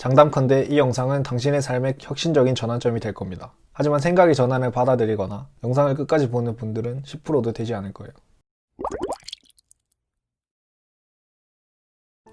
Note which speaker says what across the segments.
Speaker 1: 장담컨대 이 영상은 당신의 삶에 혁신적인 전환점이 될 겁니다. 하지만 생각의 전환을 받아들이거나 영상을 끝까지 보는 분들은 10%도 되지 않을 거예요.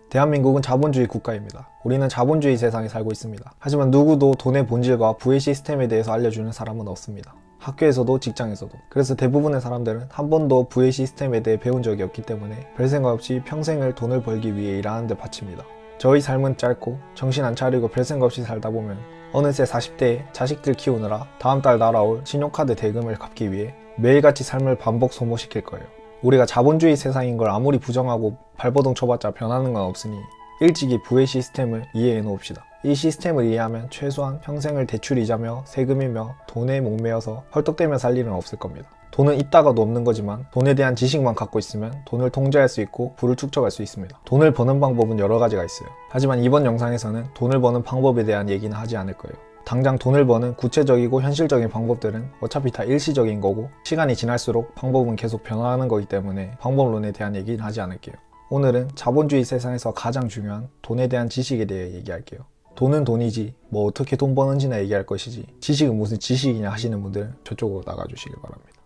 Speaker 1: 대한민국은 자본주의 국가입니다. 우리는 자본주의 세상에 살고 있습니다. 하지만 누구도 돈의 본질과 부의 시스템에 대해서 알려주는 사람은 없습니다. 학교에서도 직장에서도. 그래서 대부분의 사람들은 한 번도 부의 시스템에 대해 배운 적이 없기 때문에 별 생각 없이 평생을 돈을 벌기 위해 일하는 데 바칩니다. 저희 삶은 짧고 정신 안 차리고 별 생각 없이 살다 보면 어느새 40대에 자식들 키우느라 다음 달 날아올 신용카드 대금을 갚기 위해 매일같이 삶을 반복 소모시킬 거예요. 우리가 자본주의 세상인 걸 아무리 부정하고 발버둥 쳐봤자 변하는 건 없으니 일찍이 부의 시스템을 이해해 놓읍시다. 이 시스템을 이해하면 최소한 평생을 대출이자며 세금이며 돈에 목매어서 헐떡대며 살 일은 없을 겁니다. 돈은 있다가도 없는 거지만 돈에 대한 지식만 갖고 있으면 돈을 통제할 수 있고 부를 축적할 수 있습니다. 돈을 버는 방법은 여러 가지가 있어요. 하지만 이번 영상에서는 돈을 버는 방법에 대한 얘기는 하지 않을 거예요. 당장 돈을 버는 구체적이고 현실적인 방법들은 어차피 다 일시적인 거고 시간이 지날수록 방법은 계속 변화하는 거기 때문에 방법론에 대한 얘기는 하지 않을게요. 오늘은 자본주의 세상에서 가장 중요한 돈에 대한 지식에 대해 얘기할게요. 돈은 돈이지 뭐 어떻게 돈 버는지나 얘기할 것이지 지식은 무슨 지식이냐 하시는 분들은 저쪽으로 나가주시길 바랍니다.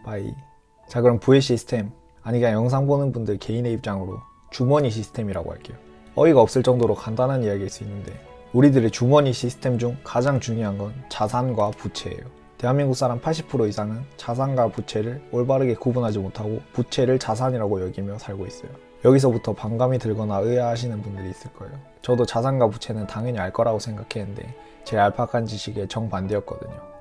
Speaker 1: 바이. 자, 그럼 부의 시스템, 아니 그냥 영상 보는 분들 개인의 입장으로 주머니 시스템이라고 할게요. 어이가 없을 정도로 간단한 이야기일 수 있는데 우리들의 주머니 시스템 중 가장 중요한 건 자산과 부채예요. 대한민국 사람 80% 이상은 자산과 부채를 올바르게 구분하지 못하고 부채를 자산이라고 여기며 살고 있어요. 여기서부터 반감이 들거나 의아하시는 분들이 있을 거예요. 저도 자산과 부채는 당연히 알 거라고 생각했는데 제 얄팍한 지식에 정반대였거든요.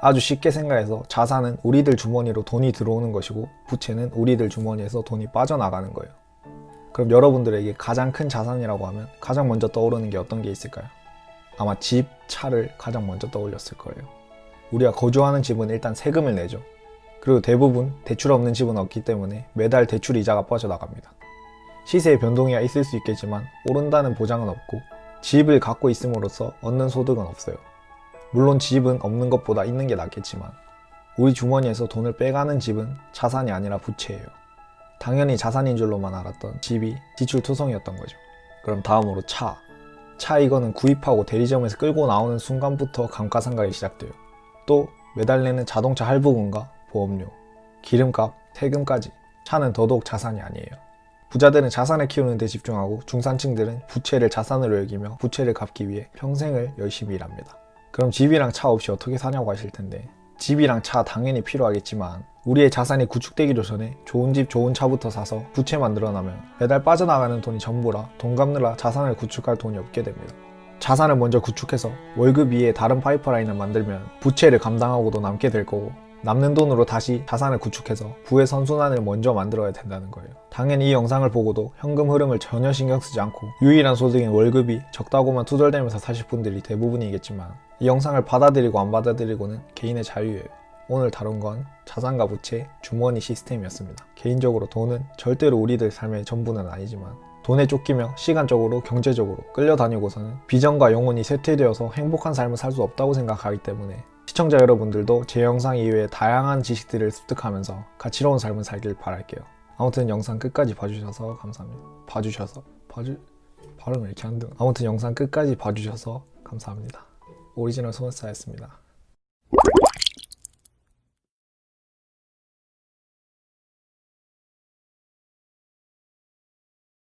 Speaker 1: 아주 쉽게 생각해서 자산은 우리들 주머니로 돈이 들어오는 것이고 부채는 우리들 주머니에서 돈이 빠져나가는 거예요. 그럼 여러분들에게 가장 큰 자산이라고 하면 가장 먼저 떠오르는 게 어떤 게 있을까요? 아마 집, 차를 가장 먼저 떠올렸을 거예요. 우리가 거주하는 집은 일단 세금을 내죠. 그리고 대부분 대출 없는 집은 없기 때문에 매달 대출 이자가 빠져나갑니다. 시세의 변동이 있을 수 있겠지만 오른다는 보장은 없고 집을 갖고 있음으로써 얻는 소득은 없어요. 물론 집은 없는 것보다 있는 게 낫겠지만 우리 주머니에서 돈을 빼가는 집은 자산이 아니라 부채예요. 당연히 자산인 줄로만 알았던 집이 지출투성이었던 거죠. 그럼 다음으로 차. 이거는 구입하고 대리점에서 끌고 나오는 순간부터 감가상각이 시작돼요. 또 매달 내는 자동차 할부금과 보험료, 기름값, 세금까지. 차는 더더욱 자산이 아니에요. 부자들은 자산을 키우는 데 집중하고 중산층들은 부채를 자산으로 여기며 부채를 갚기 위해 평생을 열심히 일합니다. 그럼 집이랑 차 없이 어떻게 사냐고 하실 텐데 집이랑 차 당연히 필요하겠지만 우리의 자산이 구축되기도 전에 좋은 집 좋은 차부터 사서 부채만 늘어나면 매달 빠져나가는 돈이 전부라 돈 갚느라 자산을 구축할 돈이 없게 됩니다. 자산을 먼저 구축해서 월급 위에 다른 파이프라인을 만들면 부채를 감당하고도 남게 될 거고 남는 돈으로 다시 자산을 구축해서 부의 선순환을 먼저 만들어야 된다는 거예요. 당연히 이 영상을 보고도 현금 흐름을 전혀 신경 쓰지 않고 유일한 소득인 월급이 적다고만 투덜대면서 사실 분들이 대부분이겠지만 이 영상을 받아들이고 안 받아들이고는 개인의 자유예요. 오늘 다룬 건 자산과 부채, 주머니 시스템이었습니다. 개인적으로 돈은 절대로 우리들 삶의 전부는 아니지만 돈에 쫓기며 시간적으로 경제적으로 끌려다니고서는 비전과 영혼이 쇠퇴되어서 행복한 삶을 살 수 없다고 생각하기 때문에 시청자 여러분들도 제 영상 이외에 다양한 지식들을 습득하면서 가치로운 삶을 살길 바랄게요. 아무튼 영상 끝까지 봐주셔서 감사합니다. 발음을 이렇게 한다. 아무튼 영상 끝까지 봐주셔서 감사합니다. 오리지널 소원사였습니다.